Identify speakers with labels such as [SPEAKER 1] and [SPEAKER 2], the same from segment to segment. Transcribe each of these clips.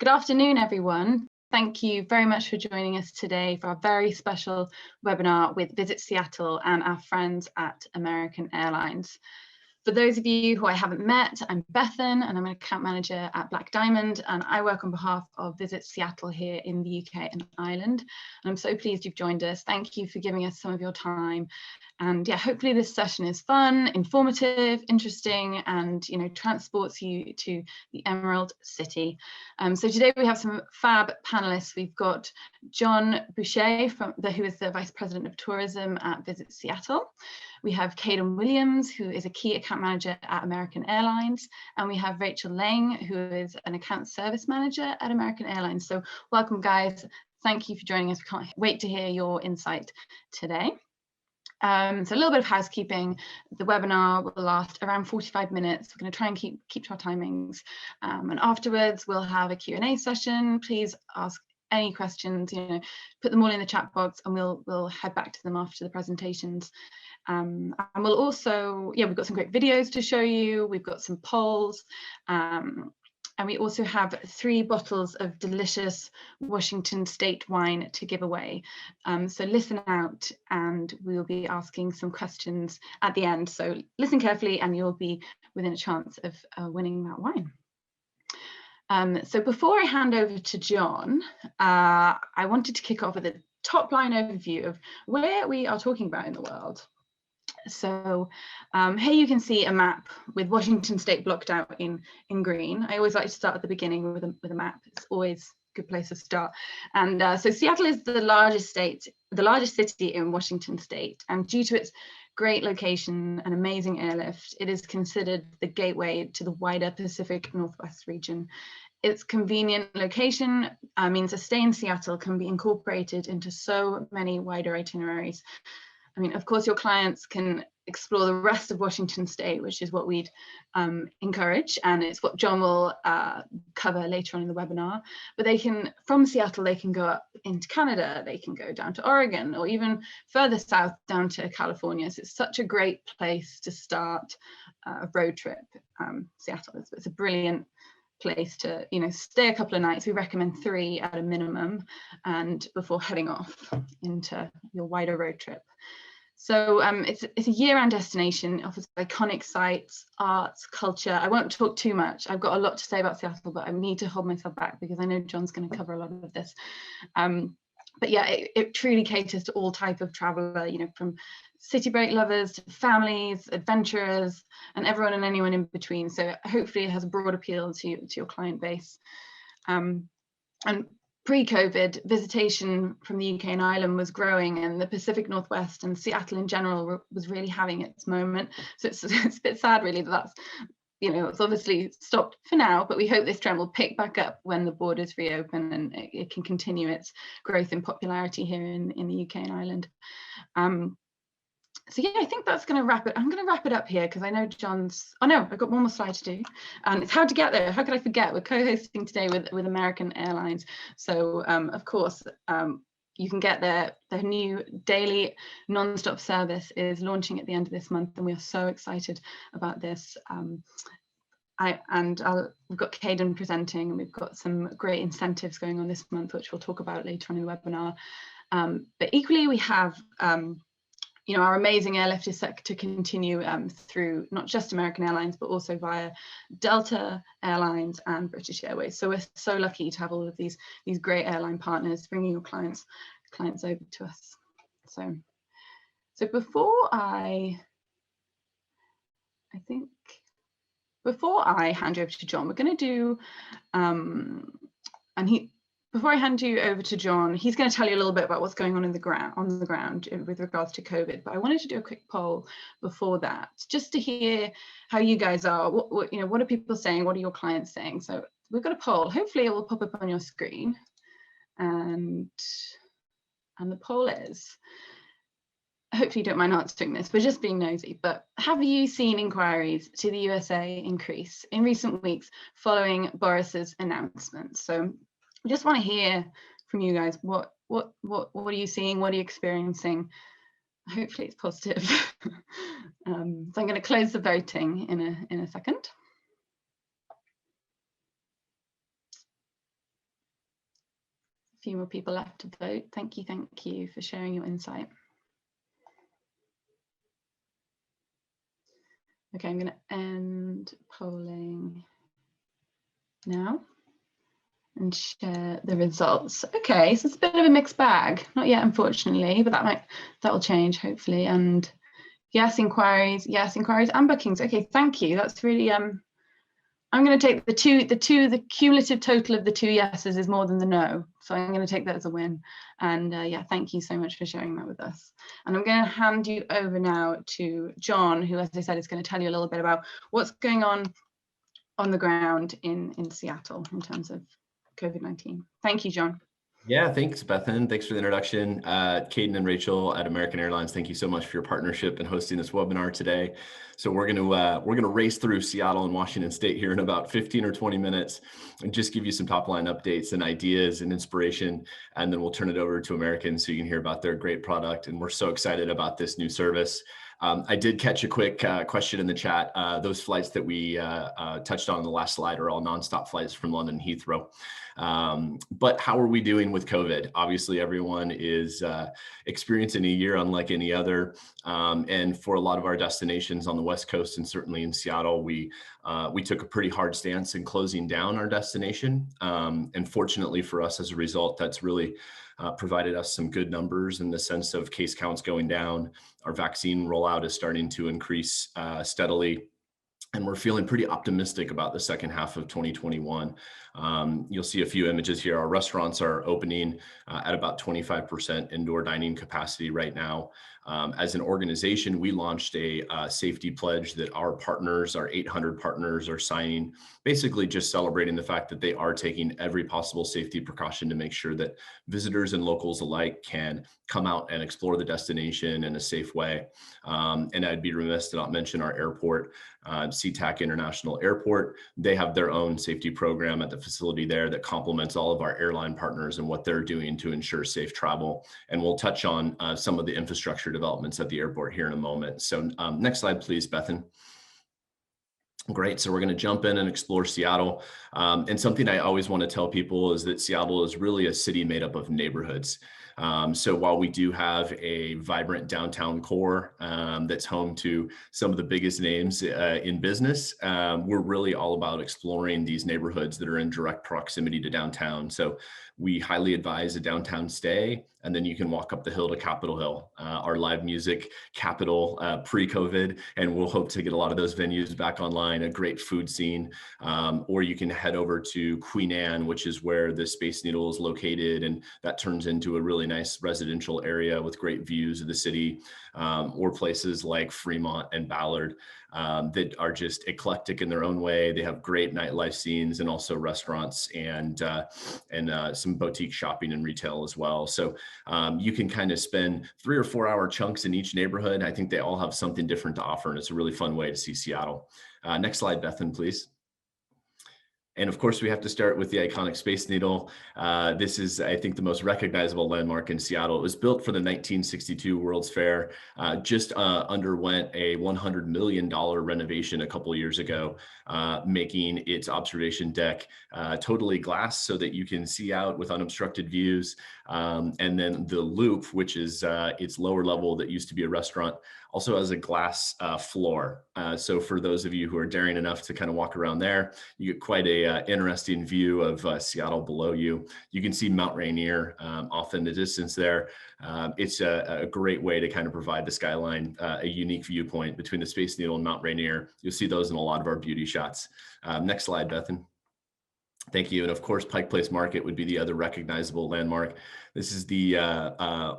[SPEAKER 1] Good afternoon, everyone. Thank you very much for joining us today for our very special webinar with Visit Seattle and our friends at American Airlines. For those of you who I haven't met, I'm Bethan and I'm an account manager at Black Diamond, and I work on behalf of Visit Seattle here in the UK and Ireland. And I'm so pleased you've joined us. Thank you for giving us some of your time. And yeah, hopefully this session is fun, informative, interesting, and transports you to the Emerald City. So today we have some fab panelists. We've got John Boesche, who is the Vice President of Tourism at Visit Seattle. We have Ceadon Williams, who is a key account manager at American Airlines. And we have Rachel Lang, who is an account service manager at American Airlines. So welcome, guys. Thank you for joining us. We can't wait to hear your insight today. So a little bit of housekeeping. The webinar will last around 45 minutes. We're going to try and keep to our timings. And afterwards, we'll have a Q&A session. Please ask any questions, put them all in the chat box, and we'll head back to them after the presentations. And we'll also, we've got some great videos to show you. We've got some polls. And we also have 3 bottles of delicious Washington State wine to give away. So listen out, and we'll be asking some questions at the end. So listen carefully and you'll be within a chance of winning that wine. So before I hand over to John, I wanted to kick off with a top line overview of where we are talking about in the world. So here you can see a map with Washington State blocked out in green. I always like to start at the beginning with a map. It's always a good place to start. And so Seattle is the largest city in Washington State, and due to its great location and amazing airlift, it is considered the gateway to the wider Pacific Northwest region. Its convenient location means a stay in Seattle can be incorporated into so many wider itineraries. I mean, of course, your clients can explore the rest of Washington State, which is what we'd encourage, and it's what John will cover later on in the webinar. But from Seattle, they can go up into Canada, they can go down to Oregon, or even further south down to California. So it's such a great place to start a road trip. Seattle it's a brilliant place to stay a couple of nights. We recommend 3 at a minimum, and before heading off into your wider road trip. So it's a year-round destination. It offers iconic sites, arts, culture. I won't talk too much. I've got a lot to say about Seattle, but I need to hold myself back because I know John's going to cover a lot of this. But yeah, it truly caters to all type of traveler, from city break lovers to families, adventurers, and everyone and anyone in between. So hopefully it has a broad appeal to your client base. And pre-COVID, visitation from the UK and Ireland was growing, and the Pacific Northwest and Seattle in general was really having its moment. So it's a bit sad really that's it's obviously stopped for now, but we hope this trend will pick back up when the borders reopen and it can continue its growth in popularity here in the UK and Ireland. So yeah, I think that's going to wrap it. I'm going to wrap it up here because I know John's. Oh no, I've got one more slide to do, and it's how to get there. How could I forget? We're co-hosting today with American Airlines. So of course, you can get there. Their new daily non-stop service is launching at the end of this month, and we are so excited about this. We've got Ceadon presenting, and we've got some great incentives going on this month, which we'll talk about later on in the webinar. But equally, we have our amazing airlift is set to continue through not just American Airlines, but also via Delta Airlines and British Airways. So we're so lucky to have all of these great airline partners bringing your clients over to us. So before I hand you over to John, we're going to do, before I hand you over to John, he's going to tell you a little bit about what's going on on the ground with regards to COVID. But I wanted to do a quick poll before that, just to hear how you guys are. What are people saying? What are your clients saying? So we've got a poll. Hopefully, it will pop up on your screen, and the poll is. Hopefully, you don't mind answering this. We're just being nosy. But have you seen inquiries to the USA increase in recent weeks following Boris's announcement? So I just want to hear from you guys. What are you seeing? What are you experiencing? Hopefully it's positive. So I'm going to close the voting in a second. few more people left to vote. Thank you for sharing your insight. Okay, I'm going to end polling now and share the results. Okay, so it's a bit of a mixed bag. Not yet, unfortunately, but that will change hopefully. And yes, inquiries and bookings. Okay, thank you. That's really I'm going to take the cumulative total of the 2 yeses is more than the no. So I'm going to take that as a win. And yeah, thank you so much for sharing that with us. And I'm going to hand you over now to John, who, as I said, is going to tell you a little bit about what's going on the ground in Seattle in terms of COVID-19. Thank you, John.
[SPEAKER 2] Yeah, thanks, Bethan. Thanks for the introduction. Ceadon and Rachel at American Airlines, thank you so much for your partnership in hosting this webinar today. So we're gonna race through Seattle and Washington State here in about 15 or 20 minutes and just give you some top line updates and ideas and inspiration, and then we'll turn it over to American so you can hear about their great product. And we're so excited about this new service. I did catch a quick question in the chat. Those flights that we touched on in the last slide are all nonstop flights from London Heathrow. But how are we doing with COVID? Obviously, everyone is experiencing a year unlike any other. And for a lot of our destinations on the West Coast and certainly in Seattle, we took a pretty hard stance in closing down our destination. And fortunately for us, as a result, that's really provided us some good numbers in the sense of case counts going down. Our vaccine rollout is starting to increase steadily. And we're feeling pretty optimistic about the second half of 2021. You'll see a few images here. Our restaurants are opening at about 25% indoor dining capacity right now. As an organization, we launched a safety pledge that our partners, our 800 partners, are signing, basically just celebrating the fact that they are taking every possible safety precaution to make sure that visitors and locals alike can come out and explore the destination in a safe way. And I'd be remiss to not mention our airport, SeaTac International Airport. They have their own safety program at the facility there that complements all of our airline partners and what they're doing to ensure safe travel. And we'll touch on some of the infrastructure developments at the airport here in a moment. So next slide, please, Bethan. Great. So we're going to jump in and explore Seattle. And something I always want to tell people is that Seattle is really a city made up of neighborhoods. So while we do have a vibrant downtown core that's home to some of the biggest names in business, we're really all about exploring these neighborhoods that are in direct proximity to downtown. So we highly advise a downtown stay, and then you can walk up the hill to Capitol Hill, our live music capital pre-COVID, and we'll hope to get a lot of those venues back online, a great food scene, or you can head over to Queen Anne, which is where the Space Needle is located, and that turns into a really nice residential area with great views of the city, or places like Fremont and Ballard that are just eclectic in their own way. They have great nightlife scenes and also restaurants and some boutique shopping and retail as well. So you can kind of spend 3 or 4 hour chunks in each neighborhood. I think they all have something different to offer, and it's a really fun way to see Seattle. Next slide, Bethan, please. And of course, we have to start with the iconic Space Needle. This is, I think, the most recognizable landmark in Seattle. It was built for the 1962 World's Fair, just underwent a $100 million renovation a couple years ago, making its observation deck totally glass so that you can see out with unobstructed views. And then the loop, which is its lower level that used to be a restaurant, also has a glass floor. So for those of you who are daring enough to kind of walk around there, you get quite a interesting view of Seattle below you. You can see Mount Rainier off in the distance there. It's a great way to kind of provide the skyline a unique viewpoint between the Space Needle and Mount Rainier. You'll see those in a lot of our beauty shots. Next slide, Bethan. Thank you. And of course, Pike Place Market would be the other recognizable landmark. This is the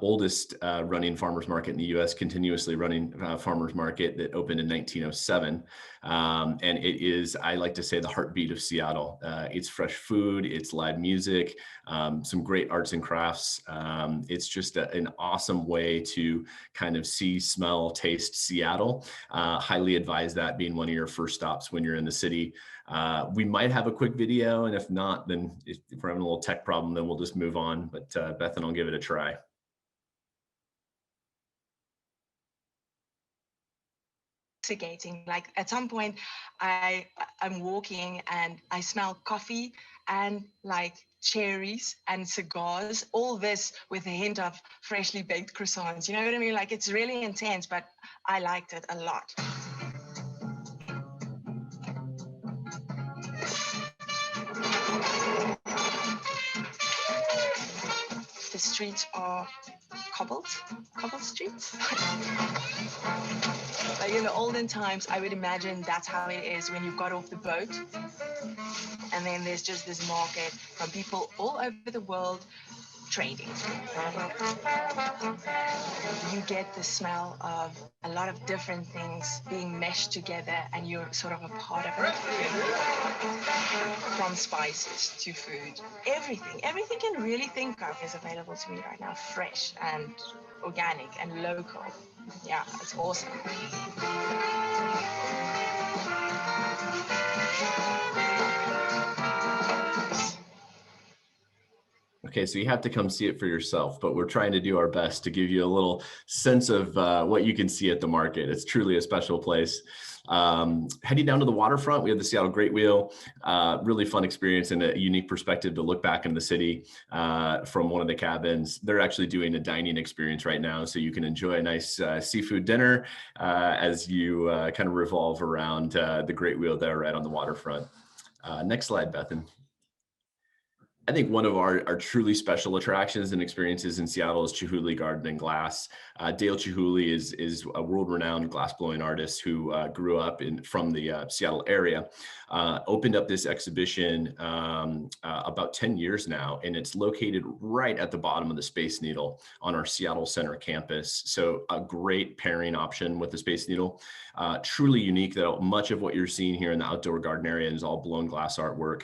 [SPEAKER 2] oldest running farmers market in the U.S., continuously running farmers market that opened in 1907. And it is, I like to say, the heartbeat of Seattle. It's fresh food, it's live music, some great arts and crafts. It's just an awesome way to kind of see, smell, taste Seattle. Highly advise that being one of your first stops when you're in the city. We might have a quick video, and if not, then if we're having a little tech problem, then we'll just move on. But Bethan, I'll give it a try.
[SPEAKER 3] Intoxicating. Like at some point, I'm walking and I smell coffee, and like cherries and cigars, all this with a hint of freshly baked croissants. You know what I mean? Like, it's really intense, but I liked it a lot. The streets are cobbled streets. Like in the olden times, I would imagine that's how it is when you got off the boat. And then there's just this market from people all over the world trading. You get the smell of a lot of different things being meshed together, and you're sort of a part of it. From spices to food, everything you can really think of is available to me right now, fresh and organic and local. Yeah, it's awesome.
[SPEAKER 2] Okay, so you have to come see it for yourself, but we're trying to do our best to give you a little sense of what you can see at the market. It's truly a special place. Heading down to the waterfront, we have the Seattle Great Wheel. Really fun experience and a unique perspective to look back in the city from one of the cabins. They're actually doing a dining experience right now, so you can enjoy a nice seafood dinner as you kind of revolve around the Great Wheel there right on the waterfront. Next slide, Bethan. I think one of our truly special attractions and experiences in Seattle is Chihuly Garden and Glass. Dale Chihuly is a world-renowned glassblowing artist who grew up from the Seattle area. Opened up this exhibition about 10 years now, and it's located right at the bottom of the Space Needle on our Seattle Center campus. So a great pairing option with the Space Needle. Truly unique, though. Much of what you're seeing here in the outdoor garden area is all blown glass artwork.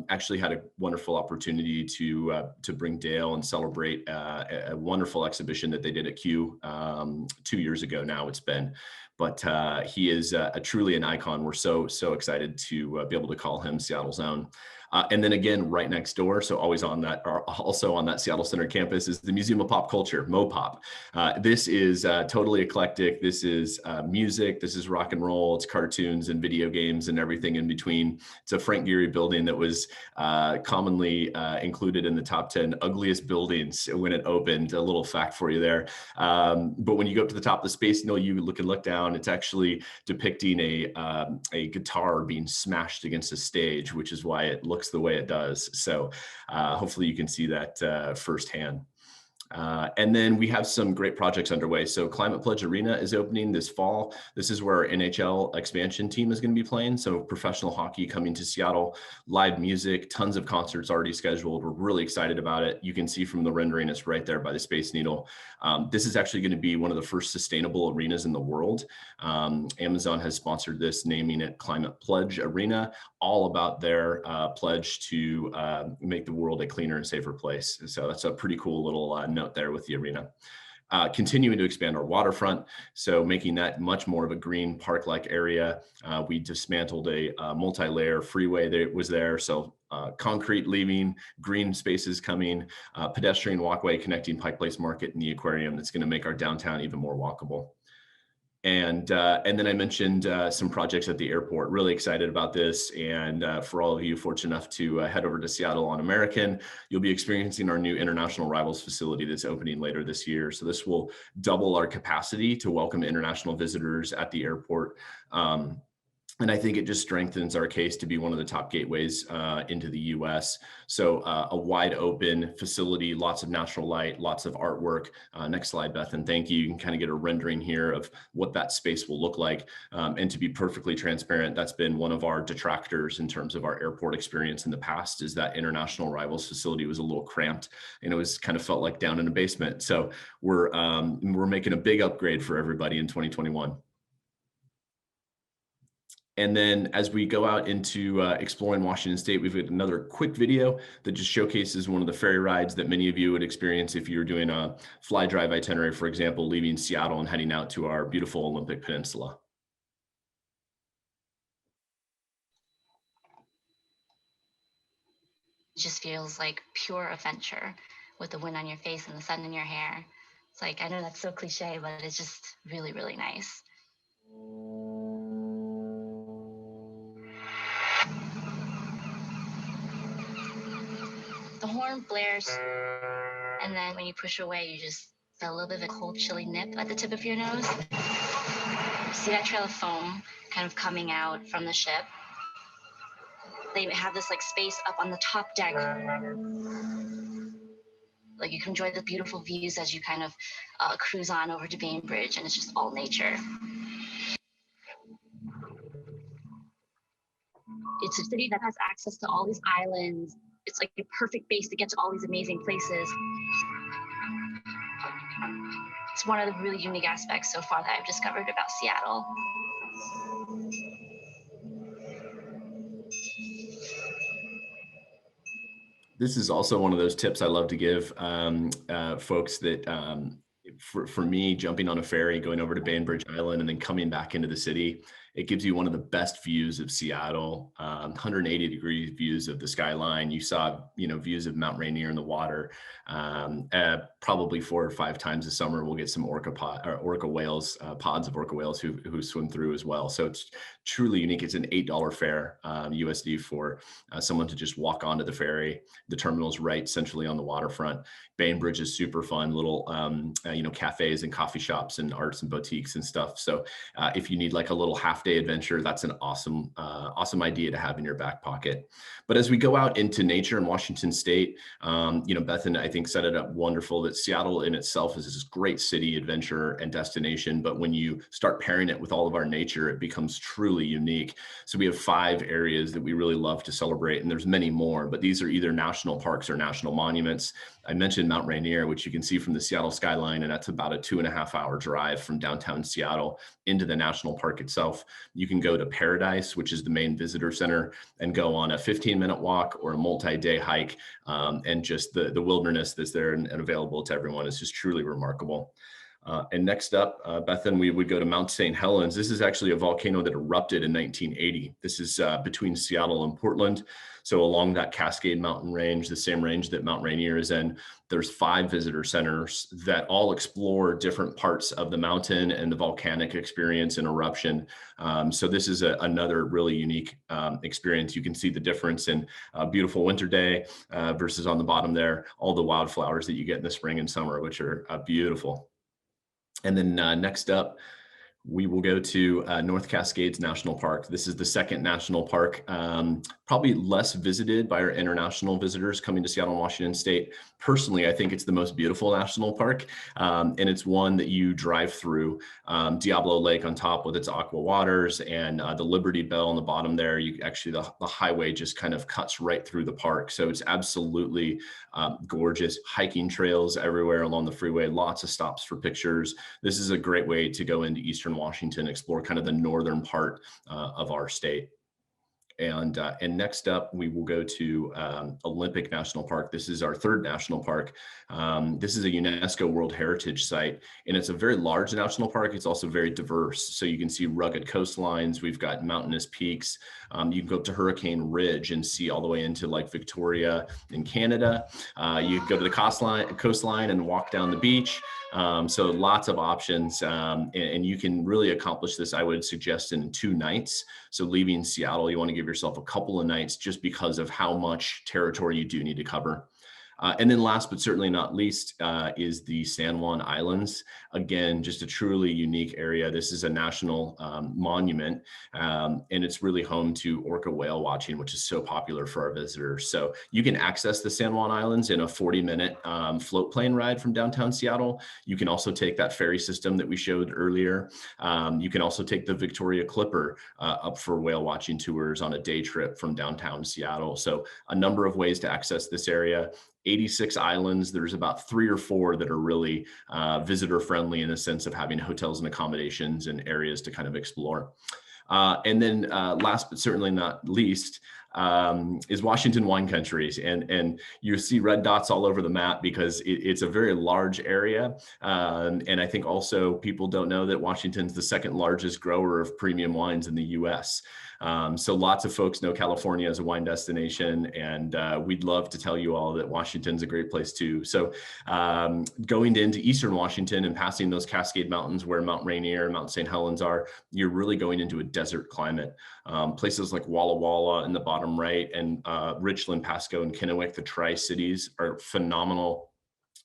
[SPEAKER 2] Actually had a wonderful opportunity to bring Dale and celebrate a wonderful exhibition that they did at Q 2 years ago now it's been. But he is truly an icon. We're so excited to be able to call him Seattle's own. And then again, right next door, so also on that Seattle Center campus, is the Museum of Pop Culture, Mopop. This is totally eclectic. This is music, this is rock and roll, it's cartoons and video games and everything in between. It's a Frank Gehry building that was commonly included in the top 10 ugliest buildings when it opened. A little fact for you there. But when you go up to the top of the Space Needle, you can look down. It's actually depicting a guitar being smashed against a stage, which is why it looks the way it does. So hopefully you can see that firsthand. And then we have some great projects underway. So Climate Pledge Arena is opening this fall. This is where our NHL expansion team is going to be playing. So professional hockey coming to Seattle, live music, tons of concerts already scheduled. We're really excited about it. You can see from the rendering, it's right there by the Space Needle. This is actually going to be one of the first sustainable arenas in the world. Amazon has sponsored this, naming it Climate Pledge Arena, all about their pledge to make the world a cleaner and safer place. So that's a pretty cool little note there with the arena. Continuing to expand our waterfront, so making that much more of a green park-like area. We dismantled a multi-layer freeway that was there, so concrete leaving, green spaces coming, pedestrian walkway connecting Pike Place Market and the aquarium that's going to make our downtown even more walkable. And then I mentioned some projects at the airport. Really excited about this. And for all of you fortunate enough to head over to Seattle on American, you'll be experiencing our new international arrivals facility that's opening later this year. So this will double our capacity to welcome international visitors at the airport. And I think it just strengthens our case to be one of the top gateways into the US. So a wide open facility, lots of natural light, lots of artwork. Next slide, Beth, and thank you. You can kind of get a rendering here of what that space will look like. And to be perfectly transparent, that's been one of our detractors in terms of our airport experience in the past, is that international arrivals facility was a little cramped and it was kind of felt like down in a basement. So we're making a big upgrade for everybody in 2021. And then as we go out into exploring Washington State, we've got another quick video that just showcases one of the ferry rides that many of you would experience if you're doing a fly drive itinerary, for example, leaving Seattle and heading out to our beautiful Olympic Peninsula.
[SPEAKER 4] It just feels like pure adventure with the wind on your face and the sun in your hair. It's like, I know that's so cliche, but it's just really, really nice. horn blares, and then when you push away, you just feel a little bit of a cold, chilly nip at the tip of your nose. You see that trail of foam kind of coming out from the ship. They have this like space up on the top deck. Like you can enjoy the beautiful views as you kind of cruise on over to Bainbridge, and it's just all nature. It's a city that has access to all these islands. It's like a perfect base to get to all these amazing places. It's one of the really unique aspects so far that I've discovered about Seattle.
[SPEAKER 2] This is also one of those tips I love to give folks that for me, jumping on a ferry, going over to Bainbridge Island and then coming back into the city, it gives you one of the best views of Seattle, 180-degree views of the skyline. You saw, views of Mount Rainier in the water. Probably 4 or 5 times a summer, we'll get some orca whales, pods of orca whales who swim through as well. So it's truly unique. It's an $8 fare USD for someone to just walk onto the ferry. The terminal's right centrally on the waterfront. Bainbridge is super fun, little cafes and coffee shops and arts and boutiques and stuff. So if you need like a little half-day adventure, that's an awesome idea to have in your back pocket. But as we go out into nature in Washington State, Bethan, I think, set it up wonderful that Seattle in itself is this great city, adventure, and destination. But when you start pairing it with all of our nature, it becomes truly unique. So we have 5 areas that we really love to celebrate, and there's many more, but these are either national parks or national monuments. I mentioned Mount Rainier, which you can see from the Seattle skyline, and that's about a 2.5-hour drive from downtown Seattle into the national park itself. You can go to Paradise, which is the main visitor center, and go on a 15-minute walk or a multi-day hike, and just the wilderness that's there and available to everyone is just truly remarkable. And next up, Bethan, we would go to Mount St. Helens. This is actually a volcano that erupted in 1980. This is between Seattle and Portland. So along that Cascade mountain range, the same range that Mount Rainier is in, there's 5 visitor centers that all explore different parts of the mountain and the volcanic experience and eruption. So this is another really unique experience. You can see the difference in a beautiful winter day versus on the bottom there, all the wildflowers that you get in the spring and summer, which are beautiful. And then next up, we will go to North Cascades National Park. This is the second national park, probably less visited by our international visitors coming to Seattle and Washington State. Personally, I think it's the most beautiful national park, and it's one that you drive through Diablo Lake on top with its aqua waters and the Liberty Bell on the bottom there. The highway just kind of cuts right through the park. So it's absolutely gorgeous. Hiking trails everywhere along the freeway, lots of stops for pictures. This is a great way to go into Eastern Washington, explore kind of the northern part of our state. And next up, we will go to Olympic National Park. This is our 3rd national park. This is a UNESCO World Heritage Site, and it's a very large national park. It's also very diverse. So you can see rugged coastlines. We've got mountainous peaks. You can go up to Hurricane Ridge and see all the way into like Victoria in Canada. You go to the coastline and walk down the beach. So lots of options, and you can really accomplish this, I would suggest, in 2 nights. So leaving Seattle, you want to give yourself a couple of nights just because of how much territory you do need to cover. And then last but certainly not least is the San Juan Islands. Again, just a truly unique area. This is a national monument, and it's really home to orca whale watching, which is so popular for our visitors. So you can access the San Juan Islands in a 40-minute float plane ride from downtown Seattle. You can also take that ferry system that we showed earlier. You can also take the Victoria Clipper up for whale watching tours on a day trip from downtown Seattle. So a number of ways to access this area. 86 islands. There's about 3 or 4 that are really visitor friendly in the sense of having hotels and accommodations and areas to kind of explore. And then last but certainly not least is Washington wine countries. And you see red dots all over the map because it's a very large area. And I think also people don't know that Washington's the 2nd largest grower of premium wines in the US. So lots of folks know California as a wine destination, and we'd love to tell you all that Washington's a great place too. So going into Eastern Washington and passing those Cascade Mountains where Mount Rainier and Mount St. Helens are, you're really going into a desert climate. Places like Walla Walla in the bottom bottom right, and Richland, Pasco, and Kennewick, the Tri-Cities, are phenomenal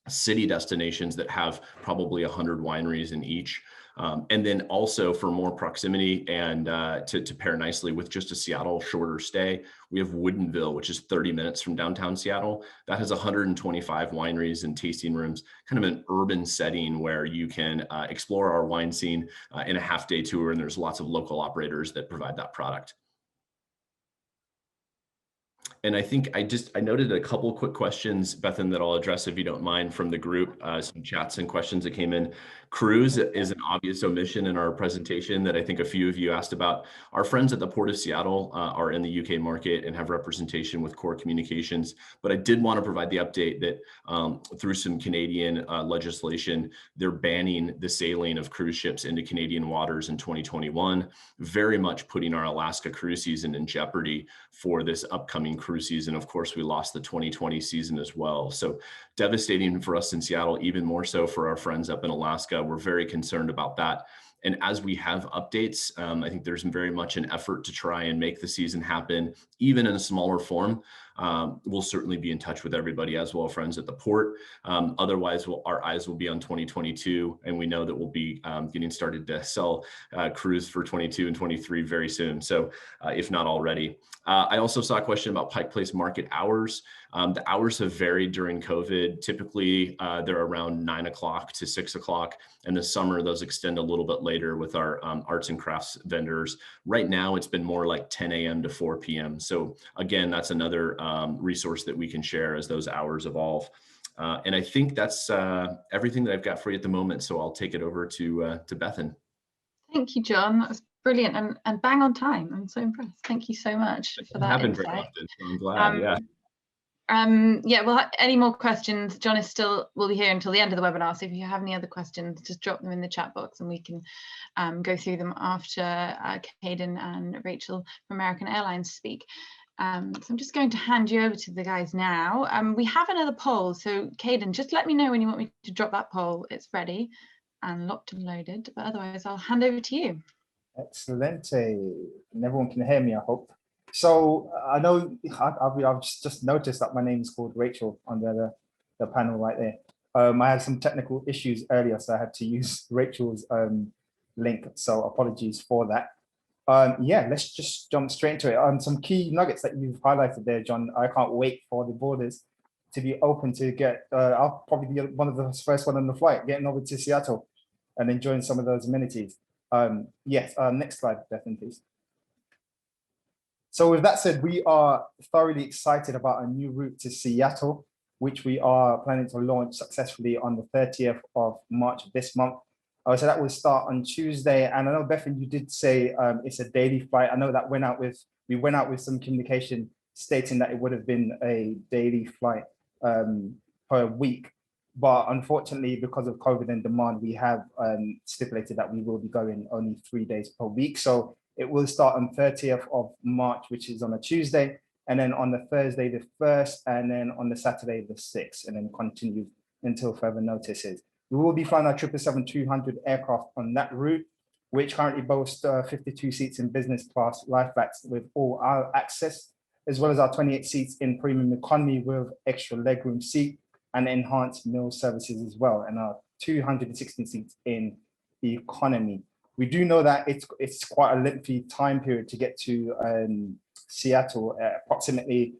[SPEAKER 2] city destinations that have probably 100 wineries in each. And then also for more proximity and to pair nicely with just a Seattle shorter stay, we have Woodinville, which is 30 minutes from downtown Seattle. That has 125 wineries and tasting rooms, kind of an urban setting where you can explore our wine scene in a half-day tour, and there's lots of local operators that provide that product. And I think I noted a couple quick questions, Bethan, that I'll address if you don't mind from the group, some chats and questions that came in. Cruise is an obvious omission in our presentation that I think a few of you asked about. Our friends at the Port of Seattle are in the UK market and have representation with Core Communications, but I did want to provide the update that through some Canadian legislation, they're banning the sailing of cruise ships into Canadian waters in 2021, very much putting our Alaska cruise season in jeopardy for this upcoming cruise season. Of course, we lost the 2020 season as well. So devastating for us in Seattle, even more so for our friends up in Alaska. We're very concerned about that. And as we have updates, I think there's very much an effort to try and make the season happen, even in a smaller form. We'll certainly be in touch with everybody as well, friends at the port. Otherwise, our eyes will be on 2022, and we know that we'll be getting started to sell cruise for 22 and 23 very soon. So if not already. I also saw a question about Pike Place market hours. The hours have varied during COVID. Typically, they're around 9 o'clock to 6 o'clock. In the summer, those extend a little bit later with our arts and crafts vendors. Right now, it's been more like 10 a.m. to 4 p.m. So again, that's another resource that we can share as those hours evolve. And I think that's everything that I've got for you at the moment. So I'll take it over to Bethan.
[SPEAKER 1] Thank you, John. That was brilliant and bang on time. I'm so impressed. Thank you so much for that insight.
[SPEAKER 2] Very often, so I'm glad.
[SPEAKER 1] Yeah, well, any more questions? John will be here until the end of the webinar. So if you have any other questions, just drop them in the chat box and we can go through them after Ceadon and Rachel from American Airlines speak. So I'm just going to hand you over to the guys now. We have another poll. So Ceadon, just let me know when you want me to drop that poll. It's ready and locked and loaded, but otherwise I'll hand over to you.
[SPEAKER 5] Excellent. And everyone can hear me, I hope. So I know I've just noticed that my name is called Rachel under the panel right there. I had some technical issues earlier, so I had to use Rachel's link. So apologies for that. Yeah, let's just jump straight into it. Some key nuggets that you've highlighted there, John. I can't wait for the borders to be open to get, I'll probably be one of the first one on the flight, getting over to Seattle and enjoying some of those amenities. Yes, next slide, Bethan, please. So with that said, we are thoroughly excited about a new route to Seattle, which we are planning to launch successfully on the 30th of March this month. So that will start on Tuesday. And I know, Bethan, you did say it's a daily flight. I know that we went out with some communication stating that it would have been a daily flight per week. But unfortunately, because of COVID and demand, we have stipulated that we will be going only 3 days per week. So it will start on 30th of March, which is on a Tuesday, and then on the Thursday, the 1st, and then on the Saturday, the 6th, and then continue until further notices. We will be flying our 777-200 aircraft on that route, which currently boasts 52 seats in business class lie flats with all aisle access, as well as our 28 seats in premium economy with extra legroom seat and enhanced meal services as well, and our 216 seats in the economy. We do know that it's quite a lengthy time period to get to Seattle, approximately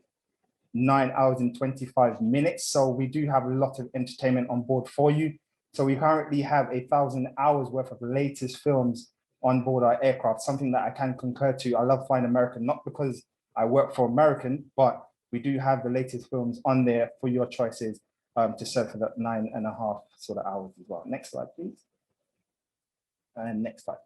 [SPEAKER 5] 9 hours and 25 minutes. So we do have a lot of entertainment on board for you. So we currently have 1,000 hours worth of latest films on board our aircraft, something that I can concur to. I love flying American, not because I work for American, but we do have the latest films on there for your choices to serve for that 9.5 sort of hours as well. Next slide, please. And next slide.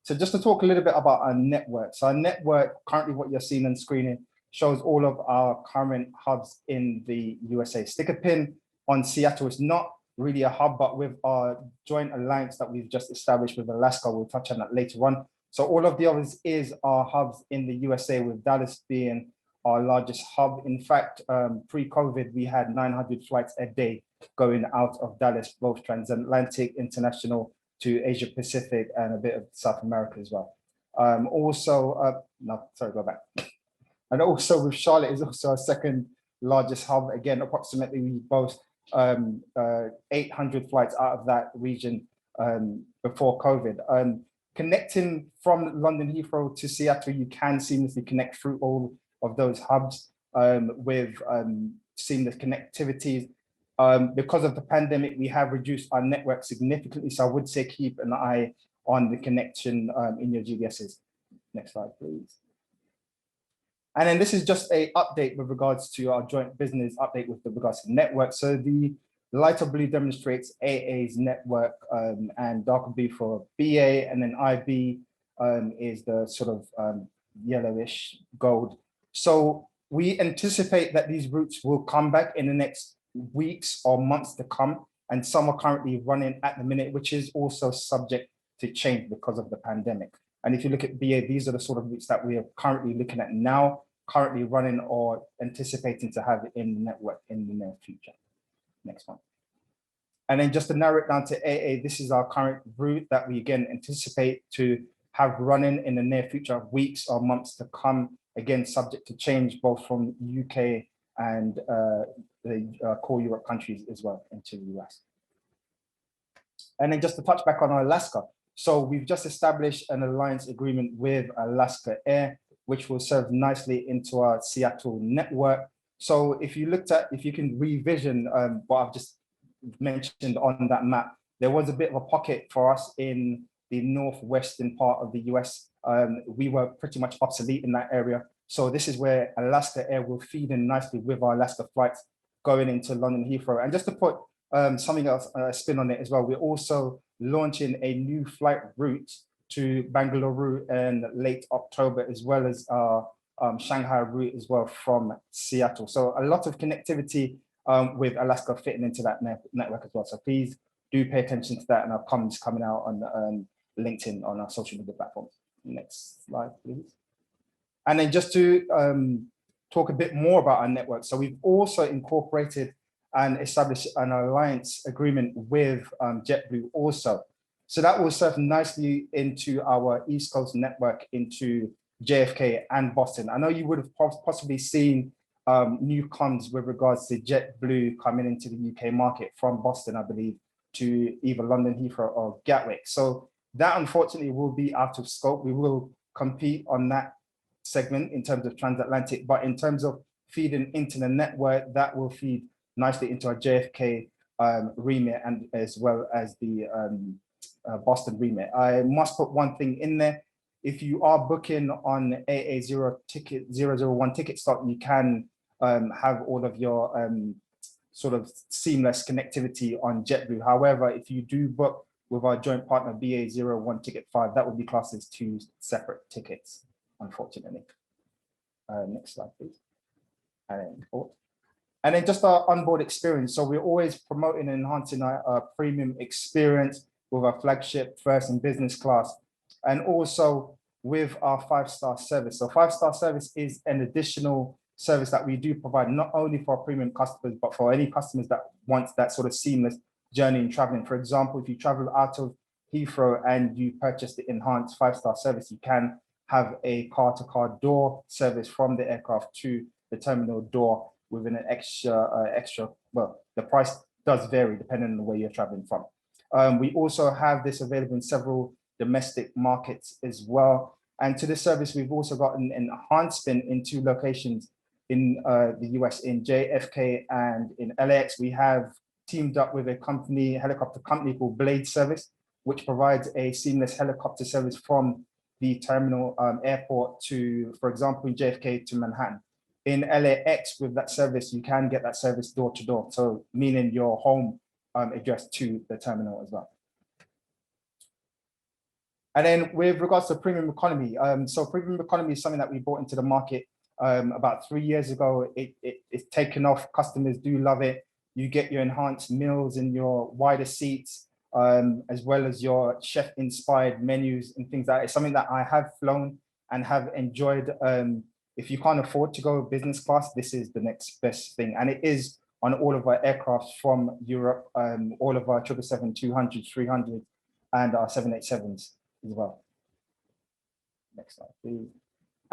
[SPEAKER 5] So just to talk a little bit about our network. So our network, currently what you're seeing on screen shows all of our current hubs in the USA. Stick a pin on Seattle. It's not really a hub, but with our joint alliance that we've just established with Alaska, we'll touch on that later on. So all of the others is our hubs in the USA, with Dallas being our largest hub. In fact, pre-COVID, we had 900 flights a day going out of Dallas, both transatlantic, international, to Asia Pacific, and a bit of South America as well. Go back. And also with Charlotte is also our second largest hub. Again, approximately we boast 800 flights out of that region before COVID. Connecting from London Heathrow to Seattle, you can seamlessly connect through all of those hubs with seamless connectivity. Because of the pandemic, we have reduced our network significantly. So I would say keep an eye on the connection in your GDSs. Next slide, please. And then this is just a update with regards to our joint business update with regards to network. So the lighter blue demonstrates AA's network and darker blue for BA, and then IB is the sort of yellowish gold. So we anticipate that these routes will come back in the next weeks or months to come, and some are currently running at the minute, which is also subject to change because of the pandemic. And if you look at BA, these are the sort of routes that we are currently looking at now, currently running or anticipating to have in the network in the near future. Next one. And then just to narrow it down to AA, this is our current route that we again anticipate to have running in the near future, weeks or months to come, again, subject to change both from UK and the core Europe countries as well into the US. And then just to touch back on Alaska. So we've just established an alliance agreement with Alaska Air, which will serve nicely into our Seattle network. So if you looked at, if you can revision what I've just mentioned on that map, there was a bit of a pocket for us in the northwestern part of the US. We were pretty much obsolete in that area. So this is where Alaska Air will feed in nicely with our Alaska flights going into London Heathrow. And just to put something else, spin on it as well, we're also launching a new flight route to Bangalore in late October, as well as our Shanghai route as well from Seattle. So a lot of connectivity with Alaska fitting into that network as well. So please do pay attention to that, and our comments coming out on LinkedIn on our social media platforms. Next slide, please. And then just to talk a bit more about our network. So we've also incorporated and established an alliance agreement with JetBlue also. So that will serve nicely into our East Coast network into JFK and Boston. I know you would have possibly seen new comms with regards to JetBlue coming into the UK market from Boston, I believe, to either London Heathrow or Gatwick. So that unfortunately will be out of scope. We will compete on that segment in terms of transatlantic, but in terms of feeding into the network, that will feed nicely into our JFK remit and as well as the Boston remit. I must put one thing in there. If you are booking on AA001 ticket stock, you can have all of your sort of seamless connectivity on JetBlue. However, if you do book with our joint partner BA01 ticket 5, that would be classed as 2 separate tickets, unfortunately. Next slide, please. And then just our onboard experience. So we're always promoting and enhancing our premium experience with our flagship first and business class, and also with our 5-star service. So 5-star service is an additional service that we do provide not only for our premium customers, but for any customers that want that sort of seamless journey in traveling. For example, if you travel out of Heathrow and you purchase the enhanced 5-star service, you can have a car-to-car door service from the aircraft to the terminal door within an extra, well, the price does vary depending on where you're traveling from. We also have this available in several domestic markets as well. And to this service, we've also got an enhancement in 2 locations in the US, in JFK and in LAX. We have teamed up with a company, helicopter company called Blade Service, which provides a seamless helicopter service from the terminal airport to, for example, in JFK to Manhattan. In LAX, with that service, you can get that service door to door, so meaning your home address to the terminal as well. And then with regards to premium economy, so premium economy is something that we brought into the market about 3 years ago. It's taken off. Customers do love it. You get your enhanced meals in your wider seats, as well as your chef-inspired menus and things like that. It's something that I have flown and have enjoyed. If you can't afford to go business class, this is the next best thing. And it is on all of our aircraft from Europe, all of our 777-200s, 300s, and our 787s as well. Next slide, please.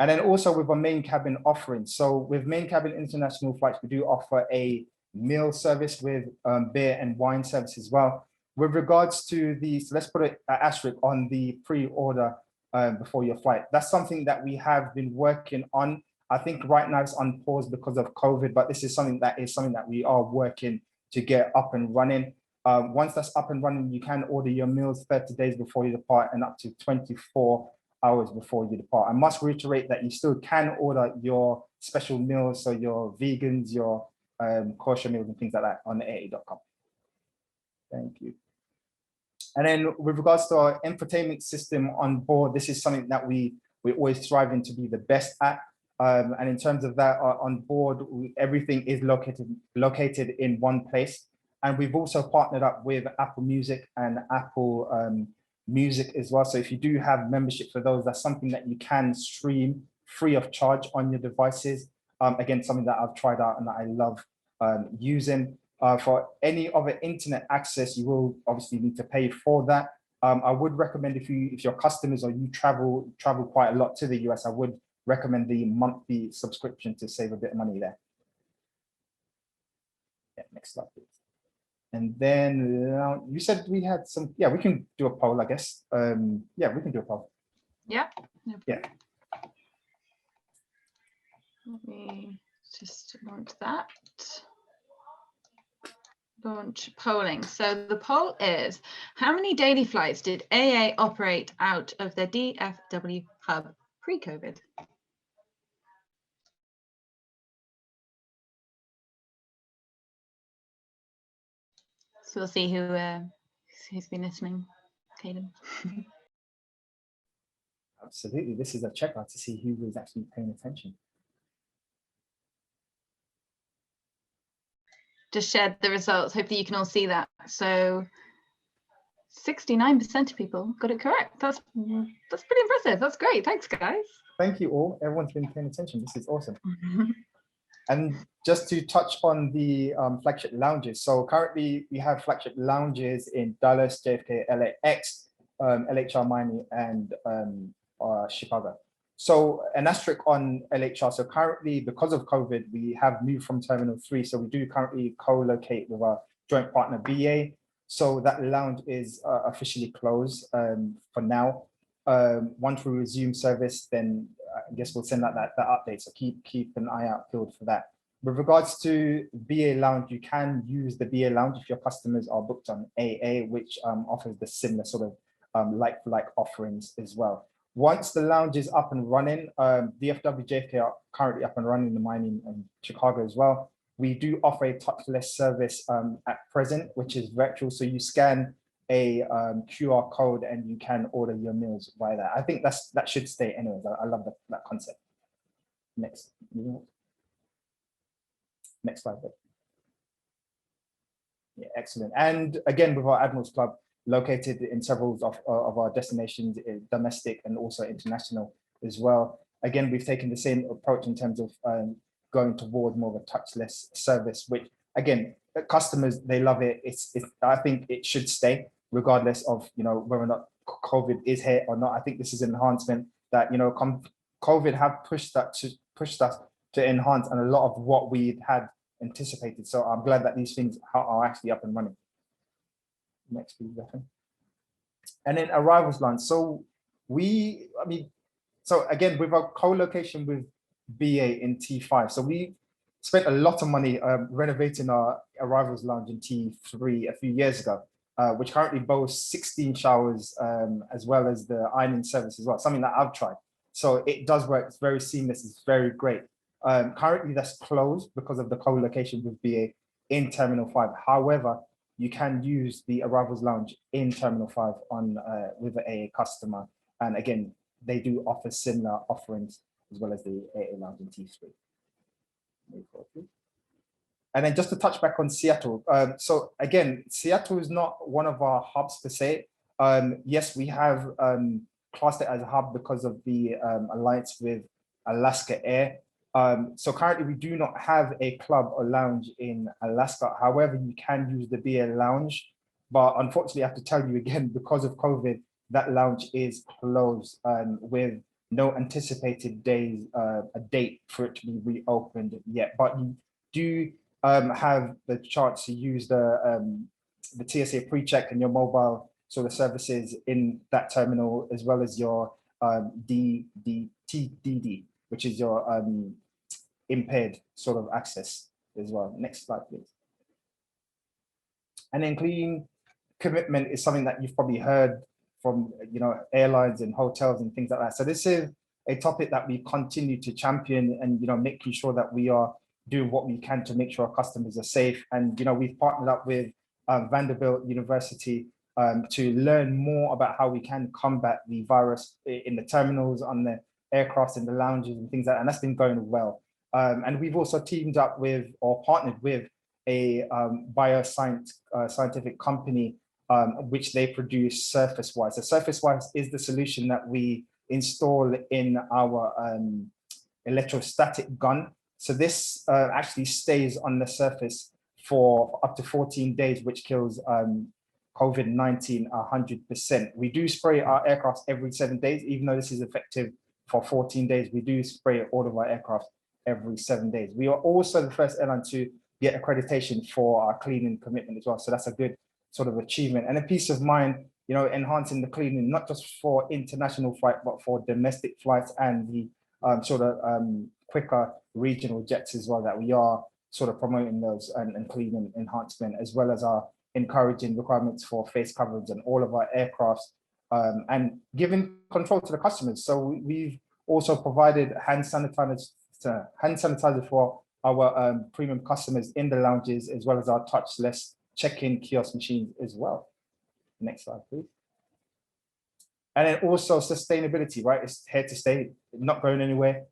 [SPEAKER 5] And then also with our main cabin offering. So with main cabin international flights, we do offer a meal service with beer and wine service as well. With regards to so let's put an asterisk on the pre-order before your flight. That's something that we have been working on. I think right now it's on pause because of COVID, but this is something that we are working to get up and running. Once that's up and running, you can order your meals 30 days before you depart and up to 24 hours before you depart. I must reiterate that you still can order your special meals, so your vegans, your kosher meals and things like that on AA.com. Thank you. And then with regards to our infotainment system on board, this is something that we're always striving to be the best at. And in terms of that, on board, everything is located in one place. And we've also partnered up with Apple Music and Apple Music as well. So if you do have membership for those, that's something that you can stream free of charge on your devices. Again, something that I've tried out and that I love using. For any other internet access, you will obviously need to pay for that. I would recommend if your customers or you travel quite a lot to the US, I would recommend the monthly subscription to save a bit of money there. Yeah, next slide, please. And then you said we had some, yeah, we can do a poll, I guess. Yeah, we can do a poll.
[SPEAKER 1] Yeah.
[SPEAKER 5] Yeah.
[SPEAKER 1] Let me just launch that. Launch polling. So the poll is, how many daily flights did AA operate out of their DFW hub pre-COVID? So we'll see who's been listening. Ceadon.
[SPEAKER 5] Absolutely. This is a checkout to see who was actually paying attention.
[SPEAKER 1] Just shared the results. Hopefully you can all see that. So 69% of people got it correct. That's pretty impressive. That's great. Thanks, guys.
[SPEAKER 5] Thank you all. Everyone's been paying attention. This is awesome. And just to touch on the flagship lounges. So currently we have flagship lounges in Dallas, JFK, LAX, LHR Miami, and Chicago. So an asterisk on LHR. So currently, because of COVID, we have moved from Terminal 3. So we do currently co-locate with our joint partner BA. So that lounge is officially closed for now. Once we resume service, then I guess we'll send out that update. So keep an eye out peeled for that. With regards to BA Lounge, you can use the BA Lounge if your customers are booked on AA, which offers the similar sort of like-for-like offerings as well. Once the lounge is up and running, DFW JFK are currently up and running in Miami and Chicago as well. We do offer a touchless service at present, which is virtual. So you scan a QR code and you can order your meals via that. I think that should stay anyways. I love that concept. Next slide. Yeah, excellent. And again, with our Admirals Club, located in several of our destinations, domestic and also international as well. Again, we've taken the same approach in terms of going toward more of a touchless service, which again, customers, they love it. I think it should stay regardless of, whether or not COVID is here or not. I think this is an enhancement that, COVID have pushed us to enhance and a lot of what we had anticipated. So I'm glad that these things are actually up and running. Next, please, Bethan. And then arrivals line. So so again, with our co-location with BA in T5, so we spent a lot of money renovating our arrivals lounge in T3 a few years ago, which currently boasts 16 showers, as well as the ironing service as well, something that I've tried. So it does work, it's very seamless, it's very great. Currently that's closed because of the co-location with BA in Terminal 5. However, you can use the arrivals lounge in Terminal 5 with an AA customer. And again, they do offer similar offerings as well as the AA lounge in T3. And then just to touch back on Seattle. So again, Seattle is not one of our hubs per se. Yes, we have classed it as a hub because of the alliance with Alaska Air. So currently we do not have a club or lounge in Alaska. However, you can use the BA lounge, but unfortunately I have to tell you again, because of COVID, that lounge is closed with no anticipated days, a date for it to be reopened yet, but you do have the chance to use the TSA pre-check and your mobile sort of services in that terminal, as well as your TDD, which is your impaired sort of access as well. Next slide, please. And then clean commitment is something that you've probably heard from, airlines and hotels and things like that. So this is a topic that we continue to champion, and making sure that we are doing what we can to make sure our customers are safe. And we've partnered up with Vanderbilt University to learn more about how we can combat the virus in the terminals, on the aircraft, in the lounges and things like that. And that's been going well. And we've also teamed up with, or partnered with, a scientific company, which they produce SurfaceWise. So SurfaceWise is the solution that we install in our electrostatic gun. So this actually stays on the surface for up to 14 days, which kills COVID-19 100%. We do spray our aircraft every 7 days, even though this is effective for 14 days. We do spray all of our aircraft every 7 days. We are also the first airline to get accreditation for our cleaning commitment as well. So that's a good sort of achievement and a peace of mind, enhancing the cleaning, not just for international flight, but for domestic flights and the quicker regional jets as well, that we are sort of promoting those and cleaning enhancement, as well as our encouraging requirements for face coverings and all of our aircrafts, and giving control to the customers. So we've also provided hand sanitizer for our premium customers in the lounges, as well as our touchless check-in kiosk machines as well. Next slide, please. And then also sustainability, right? It's here to stay, not going anywhere.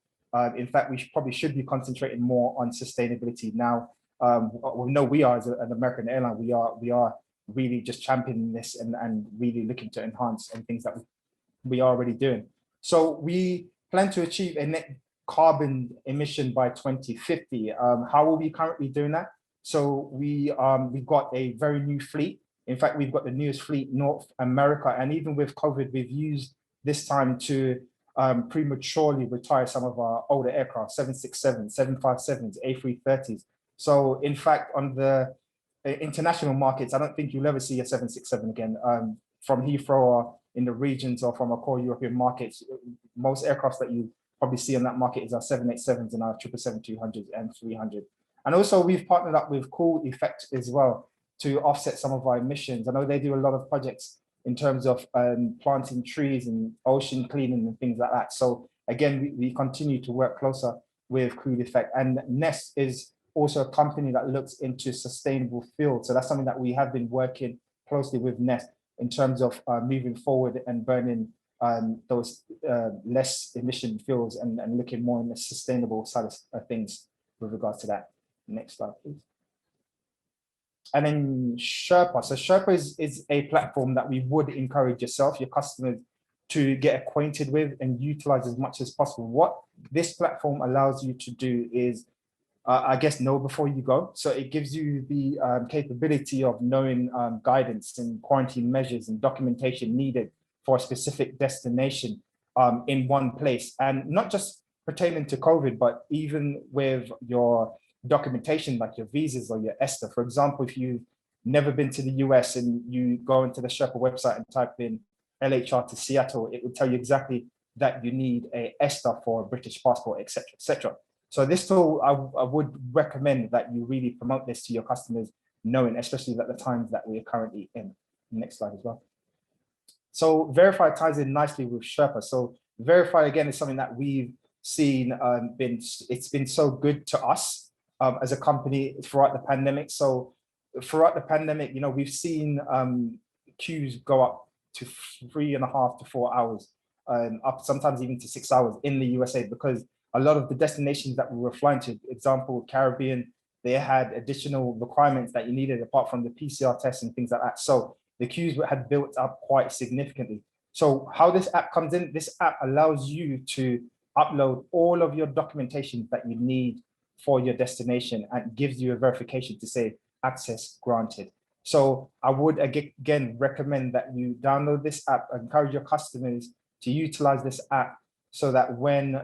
[SPEAKER 5] In fact, we probably should be concentrating more on sustainability now. We are, as an American airline, we are really just championing this and really looking to enhance and things that we are already doing. So we plan to achieve a net carbon emission by 2050. How are we currently doing that? So we've got a very new fleet. In fact, we've got the newest fleet in North America. And even with COVID, we've used this time to prematurely retire some of our older aircraft, 767s, 757s, A330s. So in fact, on the international markets, I don't think you'll ever see a 767 again. From Heathrow or in the regions or from our core European markets, most aircraft that you probably see on that market is our 787s and our 777-200s and 300. And also we've partnered up with Cool Effect as well to offset some of our emissions. I know they do a lot of projects in terms of planting trees and ocean cleaning and things like that. So again, we continue to work closer with Cool Effect. And Nest is also a company that looks into sustainable fuel. So that's something that we have been working closely with Nest in terms of moving forward and burning those less emission fuels and looking more on the sustainable side of things with regards to that. Next slide, please. And then Sherpa. So Sherpa is a platform that we would encourage yourself, your customers, to get acquainted with and utilize as much as possible. What this platform allows you to do is, I guess, know before you go. So it gives you the capability of knowing guidance and quarantine measures and documentation needed for a specific destination in one place. And not just pertaining to COVID, but even with your documentation like your visas or your ESTA. For example, if you've never been to the US and you go into the Sherpa website and type in LHR to Seattle, it will tell you exactly that you need a ESTA for a British passport, etc., etc. So this tool, I would recommend that you really promote this to your customers, knowing, especially at the times that we are currently in. Next slide as well. So Verify ties in nicely with Sherpa. So Verify, again, is something that we've seen it's been so good to us as a company throughout the pandemic. So throughout the pandemic, we've seen queues go up to 3.5 to 4 hours, up sometimes even to 6 hours in the USA, because a lot of the destinations that we were flying to, example, Caribbean, they had additional requirements that you needed apart from the PCR tests and things like that. So the queues had built up quite significantly. So how this app comes in, this app allows you to upload all of your documentation that you need for your destination and gives you a verification to say access granted. So I would again recommend that you download this app, encourage your customers to utilize this app so that when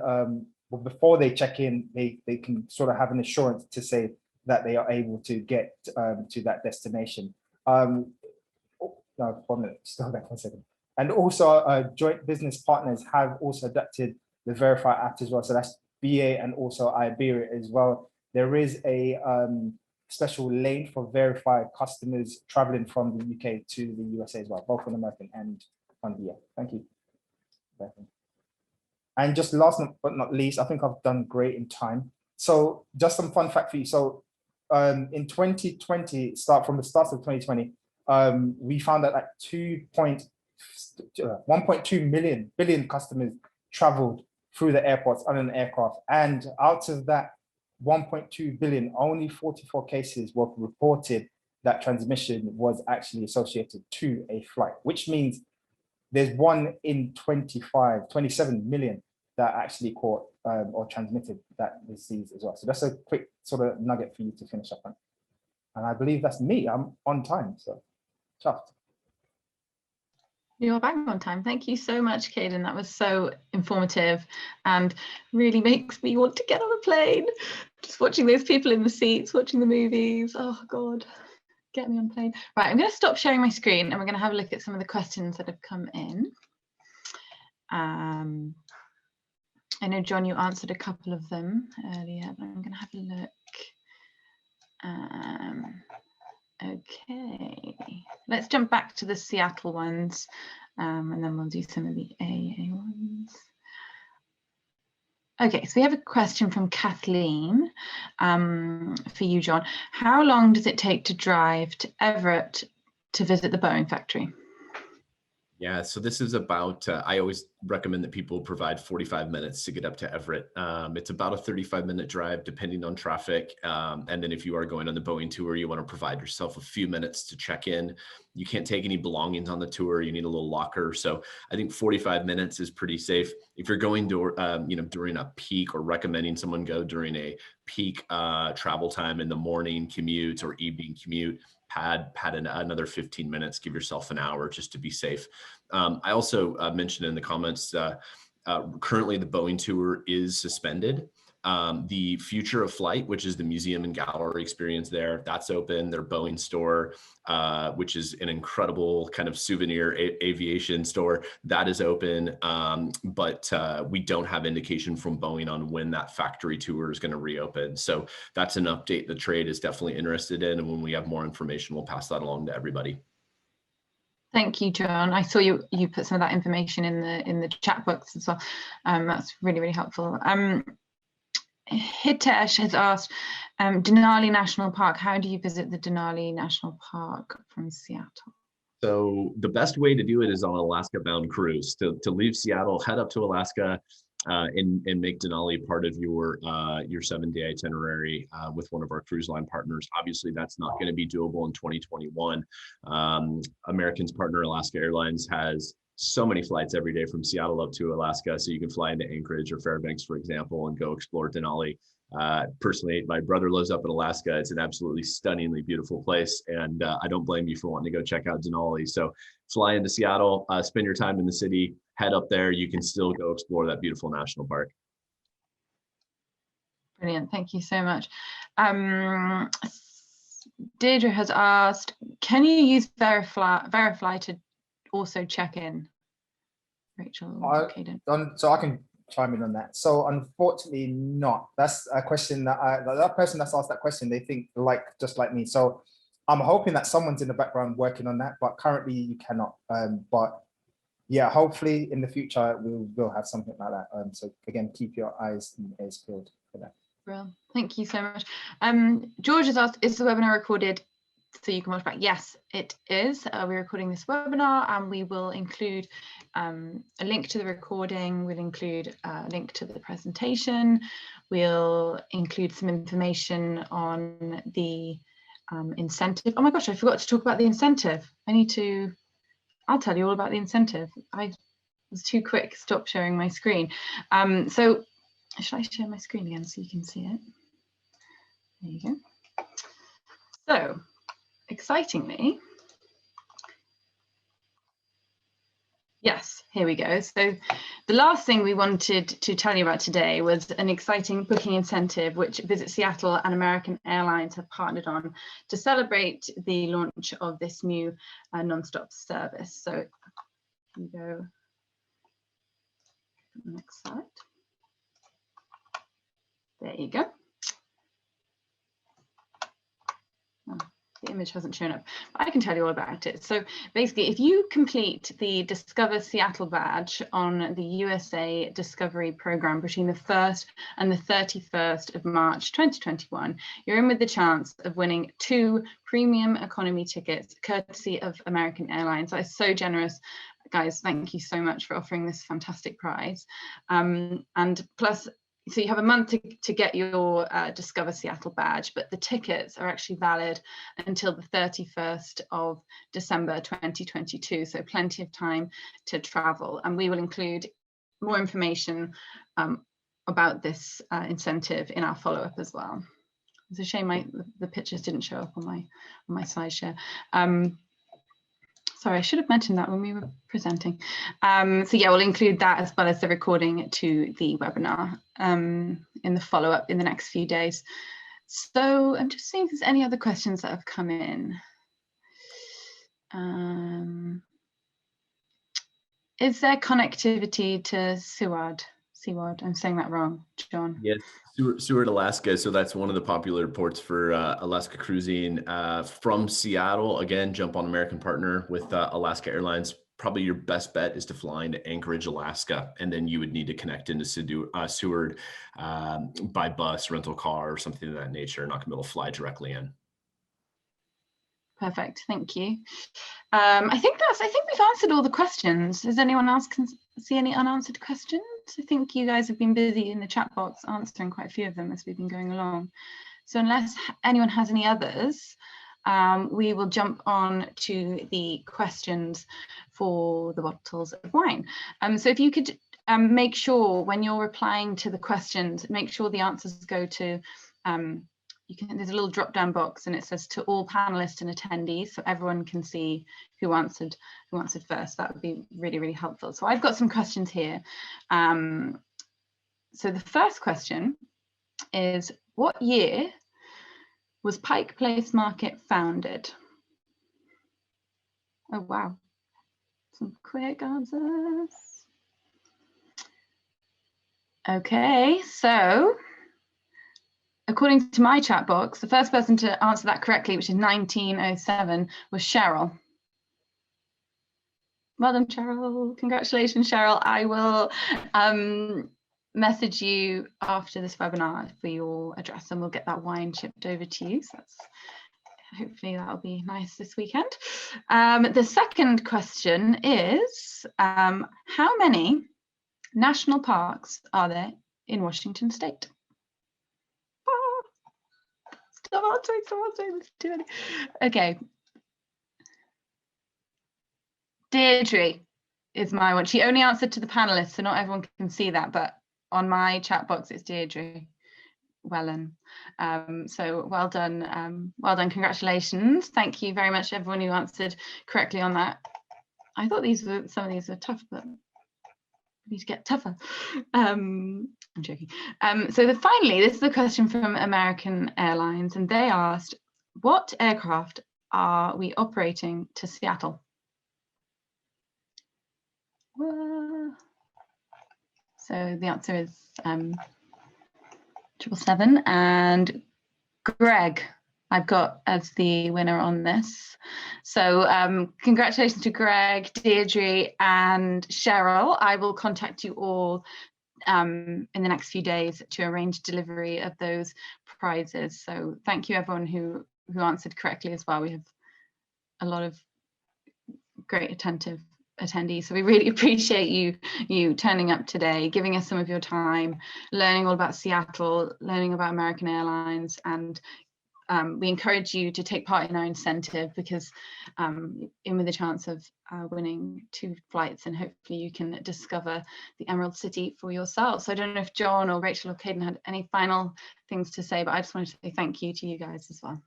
[SPEAKER 5] before they check in, they can sort of have an assurance to say that they are able to get to that destination. No, 1 minute, still back 1 second. And also joint business partners have also adapted the Verify app as well. So that's BA and also Iberia as well. There is a special lane for verified customers traveling from the UK to the USA as well, both on American and on BA. Thank you. And just last but not least, I think I've done great in time. So just some fun fact for you. So in 2020, from the start of 2020, we found that like 1.2 billion customers traveled through the airports on an aircraft. And out of that 1.2 billion, only 44 cases were reported that transmission was actually associated to a flight, which means there's 1 in 27 million that actually caught or transmitted that disease as well. So that's a quick sort of nugget for you to finish up on. And I believe that's me. I'm on time, so chuffed.
[SPEAKER 1] You're back on time. Thank you so much, Ceadon. That was so informative and really makes me want to get on a plane. Just watching those people in the seats, watching the movies. Oh God, get me on a plane. Right, I'm going to stop sharing my screen and we're going to have a look at some of the questions that have come in. I know, John, you answered a couple of them earlier, but I'm going to have a look. Okay, let's jump back to the Seattle ones, and then we'll do some of the AA ones. Okay, so we have a question from Kathleen for you, John. How long does it take to drive to Everett to visit the Boeing factory?
[SPEAKER 2] Yeah, so this is about, I always recommend that people provide 45 minutes to get up to Everett. It's about a 35-minute drive depending on traffic. And then if you are going on the Boeing tour, you want to provide yourself a few minutes to check in. You can't take any belongings on the tour. You need a little locker. So I think 45 minutes is pretty safe. If you're going to, during a peak, or recommending someone go during a peak travel time in the morning commute or evening commute, pad another 15 minutes, give yourself an hour just to be safe. I also mentioned in the comments, currently the Boeing tour is suspended. The Future of Flight, which is the museum and gallery experience there, that's open. Their Boeing store, which is an incredible kind of souvenir aviation store, that is open. But we don't have indication from Boeing on when that factory tour is going to reopen. So that's an update the trade is definitely interested in. And when we have more information, we'll pass that along to everybody.
[SPEAKER 1] Thank you, John. I saw you put some of that information in the chat box as well. That's really, really helpful. Hitesh has asked, Denali National Park, how do you visit the Denali National Park from Seattle?
[SPEAKER 2] So the best way to do it is on an Alaska-bound cruise. To leave Seattle, head up to Alaska, and make Denali part of your 7-day itinerary with one of our cruise line partners. Obviously, that's not going to be doable in 2021. American's partner, Alaska Airlines, has so many flights every day from Seattle up to Alaska. So you can fly into Anchorage or Fairbanks, for example, and go explore Denali. Personally, my brother lives up in Alaska. It's an absolutely stunningly beautiful place. And I don't blame you for wanting to go check out Denali. So fly into Seattle, spend your time in the city, head up there. You can still go explore that beautiful national park.
[SPEAKER 1] Brilliant. Thank you so much. Deirdre has asked, can you use Verify to also check in? Rachel,
[SPEAKER 5] so I can chime in on that. So unfortunately not. That's a question that that person that's asked that question, they think just like me. So I'm hoping that someone's in the background working on that, but currently you cannot. But yeah, hopefully in the future we'll have something like that. So again, keep your eyes and ears peeled for that.
[SPEAKER 1] Well, thank you so much. George has asked, is the webinar recorded so you can watch back? Yes, it is. We're recording this webinar and we will include a link to the recording. We'll include a link to the presentation. We'll include some information on the incentive. Oh my gosh, I forgot to talk about the incentive. I'll tell you all about the incentive. I was too quick, stop sharing my screen. So should I share my screen again so you can see it? There you go. So, excitingly, Yes, here we go. So the last thing we wanted to tell you about today was an exciting booking incentive which Visit Seattle and American Airlines have partnered on to celebrate the launch of this new non-stop service. So we go to the next slide. There you go. Oh, the image hasn't shown up, but I can tell you all about it. So basically, if you complete the Discover Seattle badge on the USA Discovery program between the 1st and the 31st of March 2021, you're in with the chance of winning 2 premium economy tickets courtesy of American Airlines. That is so generous. Guys, thank you so much for offering this fantastic prize. And plus, so you have a month to get your Discover Seattle badge, but the tickets are actually valid until the 31st of December 2022, so plenty of time to travel. And we will include more information about this incentive in our follow-up as well. It's a shame the pictures didn't show up on my slideshare. Sorry, I should have mentioned that when we were presenting. So yeah, we'll include that as well as the recording to the webinar in the follow-up in the next few days. So I'm just seeing if there's any other questions that have come in. Is there connectivity to Seward? I'm saying that wrong, John.
[SPEAKER 2] Yes, Seward, Alaska. So that's one of the popular ports for Alaska cruising from Seattle. Again, jump on American Partner with Alaska Airlines. Probably your best bet is to fly into Anchorage, Alaska, and then you would need to connect into Seward by bus, rental car, or something of that nature. Not gonna be able to fly directly in.
[SPEAKER 1] Perfect, thank you. I think we've answered all the questions. Does anyone else see any unanswered questions? I think you guys have been busy in the chat box answering quite a few of them as we've been going along. So unless anyone has any others, we will jump on to the questions for the bottles of wine. So if you could make sure when you're replying to the questions, make sure the answers go to there's a little drop down box and it says to all panelists and attendees, so everyone can see who answered first. That would be really, really helpful. So I've got some questions here. So the first question is, what year was Pike Place Market founded? Oh wow, some quick answers. Okay, so according to my chat box, the first person to answer that correctly, which is 1907, was Cheryl. Well done, Cheryl. Congratulations, Cheryl. I will message you after this webinar for your address and we'll get that wine shipped over to you. So hopefully that'll be nice this weekend. The second question is, how many national parks are there in Washington State? Stop answering, it's too many. Okay. Deirdre is my one. She only answered to the panelists, so not everyone can see that, but on my chat box it's Deirdre Wellen. So well done, congratulations. Thank you very much everyone who answered correctly on that. I thought some of these were tough, but need to get tougher. I'm joking. So finally, this is a question from American Airlines, and they asked, what aircraft are we operating to Seattle? So the answer is 777, and Greg I've got as the winner on this. So congratulations to Greg, Deirdre and Cheryl. I will contact you all in the next few days to arrange delivery of those prizes. So thank you everyone who answered correctly as well. We have a lot of great attentive attendees, so we really appreciate you turning up today, giving us some of your time, learning all about Seattle, learning about American Airlines, and we encourage you to take part in our incentive because in with a chance of winning 2 flights, and hopefully you can discover the Emerald City for yourself. So I don't know if John or Rachel or Ceadon had any final things to say, but I just wanted to say thank you to you guys as well.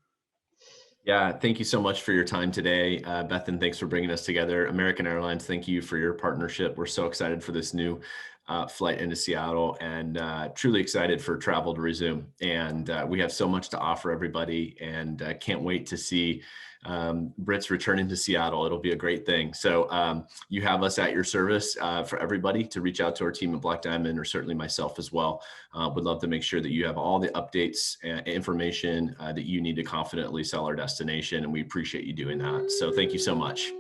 [SPEAKER 2] Yeah, thank you so much for your time today. Bethan, thanks for bringing us together. American Airlines, thank you for your partnership. We're so excited for this new flight into Seattle, and truly excited for travel to resume. And we have so much to offer everybody, and can't wait to see Brits returning to Seattle. It'll be a great thing. So you have us at your service for everybody to reach out to our team at Black Diamond, or certainly myself as well. Would love to make sure that you have all the updates and information that you need to confidently sell our destination, and we appreciate you doing that. So thank you so much.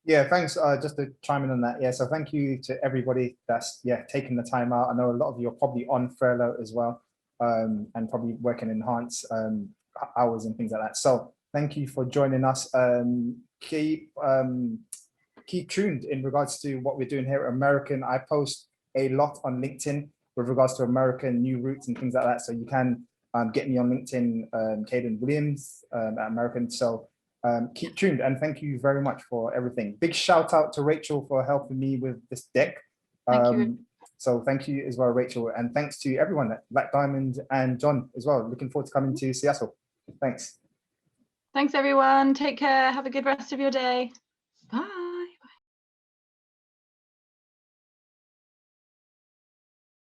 [SPEAKER 5] Yeah, thanks. Just to chime in on that. Yeah, so thank you to everybody that's taking the time out. I know a lot of you are probably on furlough as well, and probably working enhanced hours and things like that. So thank you for joining us. Keep tuned in regards to what we're doing here at American. I post a lot on LinkedIn with regards to American new routes and things like that. So you can get me on LinkedIn, Caden Williams at American. So keep tuned, and thank you very much for everything. Big shout out to Rachel for helping me with this deck.
[SPEAKER 1] Thank you.
[SPEAKER 5] So thank you as well, Rachel, and thanks to everyone at Black Diamond and John as well. Looking forward to coming to Seattle. Thanks.
[SPEAKER 1] Thanks, everyone. Take care. Have a good rest of your day. Bye.